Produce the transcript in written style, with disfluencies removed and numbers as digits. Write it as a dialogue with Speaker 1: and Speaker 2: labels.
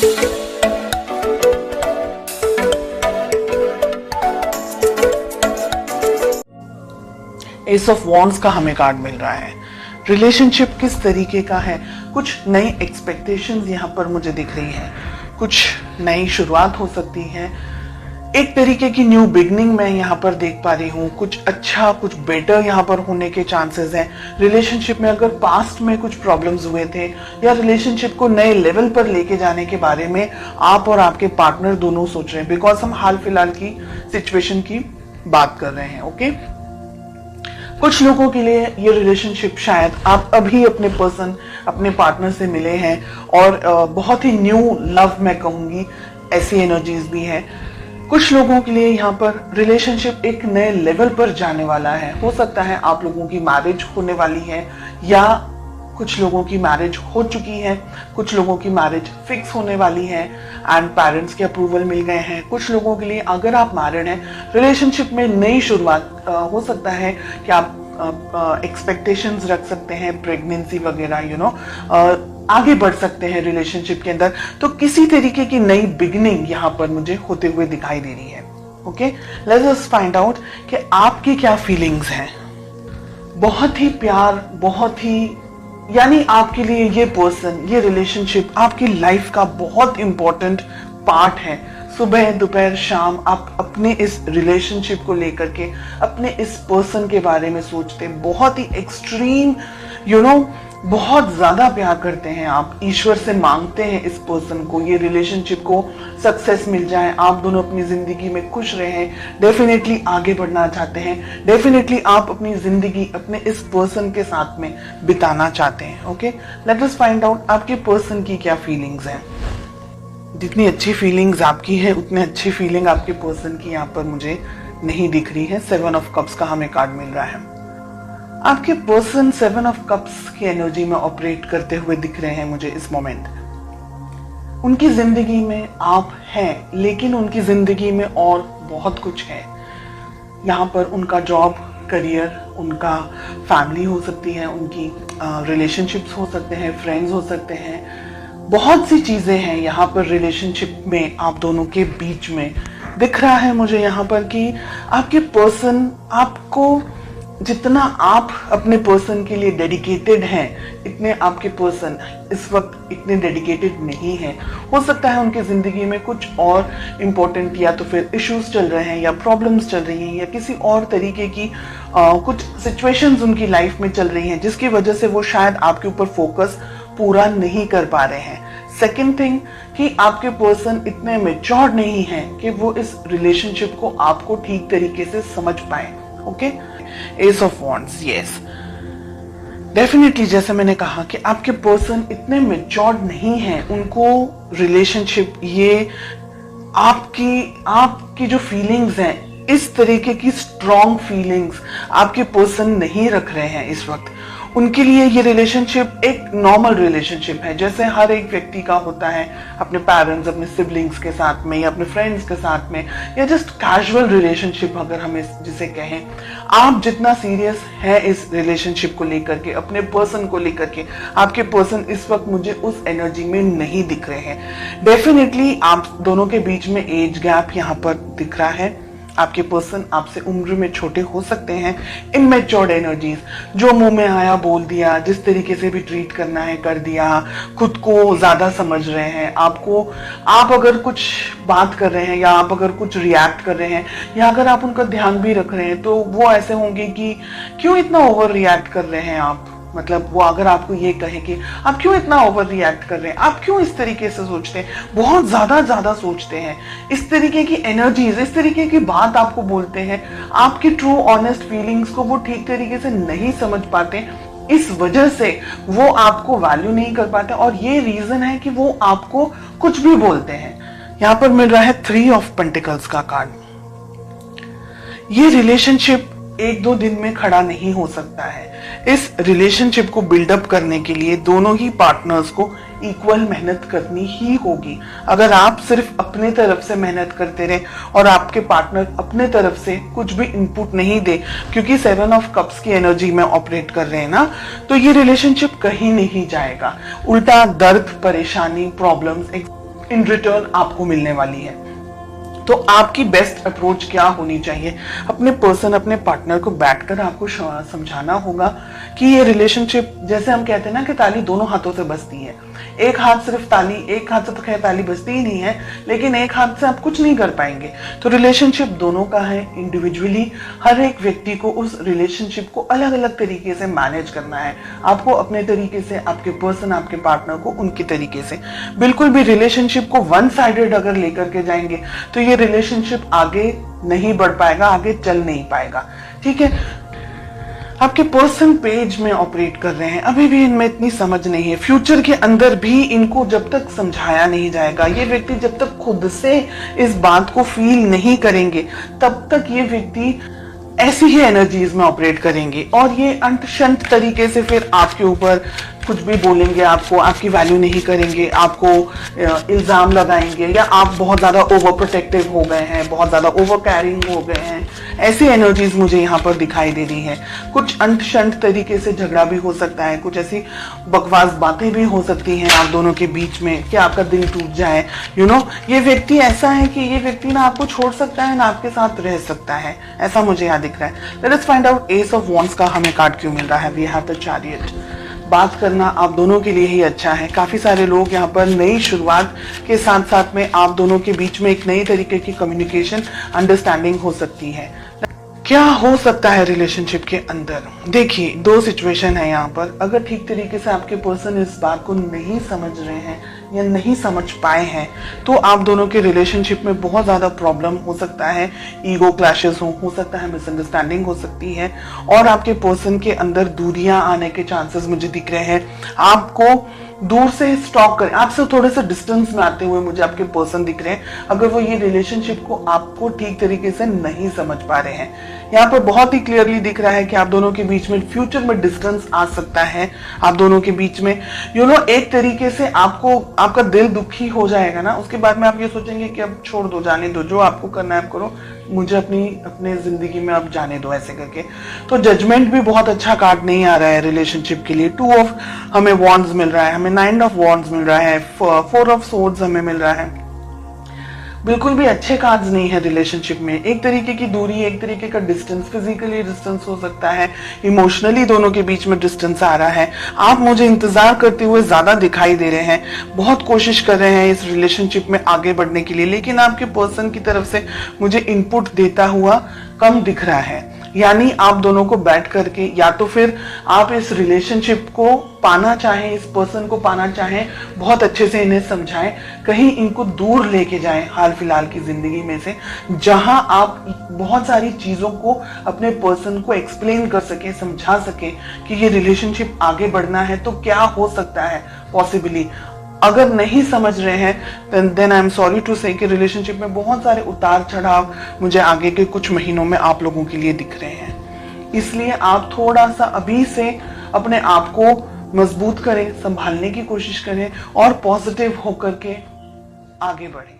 Speaker 1: S of wands का हमें card मिल रहा है। रिलेशनशिप किस तरीके का है, कुछ नई एक्सपेक्टेशंस यहाँ पर मुझे दिख रही है, कुछ नई शुरुआत हो सकती है, एक तरीके की न्यू बिगनिंग मैं यहाँ पर देख पा रही हूँ, कुछ अच्छा कुछ बेटर यहाँ पर होने के चांसेस हैं। रिलेशनशिप में अगर पास्ट में कुछ प्रॉब्लम्स हुए थे या रिलेशनशिप को नए लेवल पर लेके जाने के बारे में आप और आपके पार्टनर दोनों सोच रहे हैं, बिकॉज हम हाल फिलहाल की सिचुएशन की बात कर रहे हैं। ओके, कुछ लोगों के लिए ये रिलेशनशिप शायद आप अभी अपने पार्टनर से मिले हैं और बहुत ही न्यू लव मैं कहूंगी, ऐसी एनर्जीज भी है। कुछ लोगों के लिए यहाँ पर रिलेशनशिप एक नए लेवल पर जाने वाला है। हो सकता है आप लोगों की मैरिज होने वाली है या कुछ लोगों की मैरिज हो चुकी है, कुछ लोगों की मैरिज फिक्स होने वाली है एंड पेरेंट्स के अप्रूवल मिल गए हैं। कुछ लोगों के लिए अगर आप मैरिड हैं, रिलेशनशिप में नई शुरुआत हो सकता है कि आप एक्सपेक्टेशंस रख सकते हैं, प्रेगनेंसी वगैरह आगे बढ़ सकते हैं रिलेशनशिप के अंदर। तो किसी तरीके की नई बिगिनिंग यहाँ पर मुझे होते हुए दिखाई दे रही है। Okay, let's us find out कि आपकी क्या फीलिंग्स हैं। बहुत ही प्यार, बहुत ही यानी आपके लिए ये पर्सन, ये रिलेशनशिप आपकी लाइफ का बहुत इंपॉर्टेंट पार्ट है। सुबह दोपहर शाम आप अपने इस रिलेशनशिप को लेकर के, अपने इस पर्सन के बारे में सोचते, बहुत ही एक्सट्रीम बहुत ज्यादा प्यार करते हैं आप, ईश्वर से मांगते हैं इस पर्सन को, ये रिलेशनशिप को सक्सेस मिल जाए, आप दोनों अपनी जिंदगी में खुश रहें, डेफिनेटली आगे बढ़ना चाहते हैं, डेफिनेटली आप अपनी जिंदगी अपने इस पर्सन के साथ में बिताना चाहते हैं। Okay, late us find out आपके पर्सन की क्या फीलिंग्स हैं। जितनी अच्छी फीलिंग्स आपकी है उतनी अच्छी फीलिंग आपके पर्सन की यहाँ पर मुझे नहीं दिख रही है। 7 ऑफ कप्स का हमें कार्ड मिल रहा है। आपके पर्सन 7 ऑफ कप्स की एनर्जी में ऑपरेट करते हुए दिख रहे हैं मुझे इस मोमेंट। उनकी जिंदगी में आप हैं, लेकिन उनकी जिंदगी में और बहुत कुछ है। यहाँ पर उनका जॉब, करियर, उनका फैमिली हो सकती है, उनकी रिलेशनशिप्स हो सकते हैं, फ्रेंड्स हो सकते हैं, बहुत सी चीजें हैं यहाँ पर रिलेशनशिप में आप दोनों के बीच में दिख रहा है मुझे यहाँ पर कि आपके पर्सन आपको, जितना आप अपने पर्सन के लिए डेडिकेटेड हैं, इतने आपके पर्सन इस वक्त इतने डेडिकेटेड नहीं हैं। हो सकता है उनकी जिंदगी में कुछ और इम्पोर्टेंट या तो फिर इश्यूज चल रहे हैं या प्रॉब्लम्स चल रही हैं या किसी और तरीके की कुछ सिचुएशंस उनकी लाइफ में चल रही हैं, जिसकी वजह से वो शायद आपके ऊपर फोकस पूरा नहीं कर पा रहे हैं। सेकेंड थिंग कि आपके पर्सन इतने मैच्योर नहीं है कि वो इस रिलेशनशिप को आपको ठीक तरीके से समझ पाए। Okay, S of wands, yes, definitely जैसे मैंने कहा कि आपके पर्सन इतने मैच्योर नहीं है, उनको रिलेशनशिप, ये आपकी जो फीलिंग्स हैं, इस तरीके की स्ट्रॉन्ग फीलिंग्स आपके पर्सन नहीं रख रहे हैं इस वक्त। उनके लिए ये रिलेशनशिप एक नॉर्मल रिलेशनशिप है, जैसे हर एक व्यक्ति का होता है अपने पेरेंट्स, अपने सिबलिंग्स के साथ में या अपने फ्रेंड्स के साथ में, या जस्ट कैजुअल रिलेशनशिप अगर हम जिसे कहें। आप जितना सीरियस है इस रिलेशनशिप को लेकर के, अपने पर्सन को लेकर के, आपके पर्सन इस वक्त मुझे उस एनर्जी में नहीं दिख रहे हैं। डेफिनेटली आप दोनों के बीच में एज गैप यहाँ पर दिख रहा है। आपके पर्सन आपसे उम्र में छोटे हो सकते हैं। इनमेच्योर्ड एनर्जीज, जो मुंह में आया बोल दिया, जिस तरीके से भी ट्रीट करना है कर दिया, खुद को ज्यादा समझ रहे हैं। आप अगर कुछ बात कर रहे हैं या आप अगर कुछ रिएक्ट कर रहे हैं या अगर आप उनका ध्यान भी रख रहे हैं, तो वो ऐसे होंगे कि क्यों इतना ओवर रिएक्ट कर रहे हैं आप। मतलब वो अगर आपको ये कहे कि आप क्यों इतना ओवर रिएक्ट कर रहे हैं, आप क्यों इस तरीके से सोचते हैं, बहुत ज्यादा सोचते हैं, इस तरीके की एनर्जीज, इस तरीके की बात आपको बोलते हैं, आपकी ट्रू ऑनेस्ट फीलिंग्स को वो ठीक तरीके से नहीं समझ पाते, इस वजह से वो आपको वैल्यू नहीं कर पाते। और ये रीजन है कि वो आपको कुछ भी बोलते हैं। यहाँ पर मिल रहा है 3 ऑफ पेंटिकल्स का कार्ड। ये रिलेशनशिप 1-2 दिन में खड़ा नहीं हो सकता है। इस रिलेशनशिप को बिल्डअप करने के लिए दोनों ही पार्टनर्स को इक्वल मेहनत करनी ही होगी। अगर आप सिर्फ अपने तरफ से मेहनत करते रहे और आपके पार्टनर अपने तरफ से कुछ भी इनपुट नहीं दे, क्योंकि 7 ऑफ कप्स की एनर्जी में ऑपरेट कर रहे हैं ना, तो ये रिलेशनशिप कहीं नहीं जाएगा। उल्टा दर्द, परेशानी, प्रॉब्लम्स इन रिटर्न आपको मिलने वाली है। तो आपकी बेस्ट अप्रोच क्या होनी चाहिए? अपने पर्सन, अपने पार्टनर को बैठकर आपको समझाना होगा कि ये रिलेशनशिप, जैसे हम कहते हैं ना कि ताली दोनों हाथों से बजती है। एक हाथ सिर्फ ताली, एक हाथ से तो खैर ताली बजती ही नहीं है, लेकिन एक हाथ से आप कुछ नहीं कर पाएंगे। तो रिलेशनशिप दोनों का है। इंडिविजुअली हर एक व्यक्ति को उस रिलेशनशिप को अलग अलग तरीके से मैनेज करना है। आपको अपने तरीके से, आपके पर्सन, आपके पार्टनर को उनके तरीके से। बिल्कुल भी रिलेशनशिप को वन साइडेड अगर लेकर के जाएंगे तो ये रिलेशनशिप आगे नहीं बढ़ पाएगा, आगे चल नहीं पाएगा। ठीक है, आपके पर्सन पेज में ऑपरेट कर रहे हैं, अभी भी इनमें इतनी समझ नहीं है। फ्यूचर के अंदर भी इनको जब तक समझाया नहीं जाएगा, ये व्यक्ति जब तक खुद से इस बात को फील नहीं करेंगे, तब तक ये व्यक्ति ऐसी ही एनर्जीज में ऑपरेट करेंगे और ये अंत शंत तरीके से फिर आपके ऊपर कुछ भी बोलेंगे, आपको, आपकी वैल्यू नहीं करेंगे, आपको इल्जाम लगाएंगे, या आप बहुत ज्यादा ओवर प्रोटेक्टिव हो गए हैं, बहुत ज्यादा ओवर कैरिंग हो गए हैं। ऐसी एनर्जीज मुझे यहाँ पर दिखाई दे रही है। कुछ अंत शंत तरीके से झगड़ा भी हो सकता है, कुछ ऐसी बकवास बातें भी हो सकती हैं आप दोनों के बीच में कि आपका दिल टूट जाए। ये व्यक्ति ऐसा है कि ये व्यक्ति ना आपको छोड़ सकता है ना आपके साथ रह सकता है, ऐसा मुझे यहाँ दिख रहा है। Let us find out ace of wands का हमें कार्ड क्यों मिल रहा है। We have the chariot. बात करना आप दोनों के लिए ही अच्छा है। काफी सारे लोग यहाँ पर नई शुरुआत के साथ साथ में आप दोनों के बीच में एक नई तरीके की कम्युनिकेशन, अंडरस्टैंडिंग हो सकती है। क्या हो सकता है रिलेशनशिप के अंदर? देखिए, दो सिचुएशन है यहाँ पर। अगर ठीक तरीके से आपके पर्सन इस बात को नहीं समझ रहे हैं या नहीं समझ पाए हैं तो आप दोनों के रिलेशनशिप में बहुत ज्यादा प्रॉब्लम हो सकता है। ईगो क्लैशेस हो सकता है, मिसअंडरस्टैंडिंग हो सकती है और आपके पर्सन के अंदर दूरियां आने के चांसेस मुझे दिख रहे हैं। आपको दूर से स्टॉक करें, आपसे थोड़े से डिस्टेंस में आते हुए मुझे आपके पर्सन दिख रहे हैं, अगर वो ये रिलेशनशिप को आपको ठीक तरीके से नहीं समझ पा रहे हैं। यहाँ पर बहुत ही क्लियरली दिख रहा है कि आप दोनों के बीच में फ्यूचर में डिस्टेंस आ सकता है। आप दोनों के बीच में एक तरीके से आपका दिल दुखी हो जाएगा ना, उसके बाद में आप ये सोचेंगे कि अब छोड़ दो, जाने दो, जो आपको करना है आप करो, मुझे अपने जिंदगी में अब जाने दो, ऐसे करके। तो जजमेंट भी बहुत अच्छा कार्ड नहीं आ रहा है रिलेशनशिप के लिए। 2 ऑफ हमें वॉन्ड्स मिल रहा है, हमें 9 ऑफ वॉन्ड्स मिल रहा है, 4 ऑफ सोर्ड्स हमें मिल रहा है। बिल्कुल भी अच्छे कार्ड्स नहीं है रिलेशनशिप में। एक तरीके की दूरी, एक तरीके का डिस्टेंस, फिजिकली डिस्टेंस हो सकता है, इमोशनली दोनों के बीच में डिस्टेंस आ रहा है। आप मुझे इंतजार करते हुए ज्यादा दिखाई दे रहे हैं, बहुत कोशिश कर रहे हैं इस रिलेशनशिप में आगे बढ़ने के लिए, लेकिन आपके पर्सन की तरफ से मुझे इनपुट देता हुआ कम दिख रहा है। यानी आप दोनों को बैठ करके, या तो फिर आप इस रिलेशनशिप को पाना चाहें, इस पर्सन को पाना चाहें, बहुत अच्छे से इन्हें समझाएं, कहीं इनको दूर लेके जाएं हाल फिलहाल की जिंदगी में से, जहां आप बहुत सारी चीजों को अपने पर्सन को एक्सप्लेन कर सके, समझा सके कि ये रिलेशनशिप आगे बढ़ना है तो क्या हो सकता है पॉसिबली। अगर नहीं समझ रहे हैं then I am sorry to say कि रिलेशनशिप में बहुत सारे उतार चढ़ाव मुझे आगे के कुछ महीनों में आप लोगों के लिए दिख रहे हैं। इसलिए आप थोड़ा सा अभी से अपने आप को मजबूत करें, संभालने की कोशिश करें और पॉजिटिव होकर के आगे बढ़ें।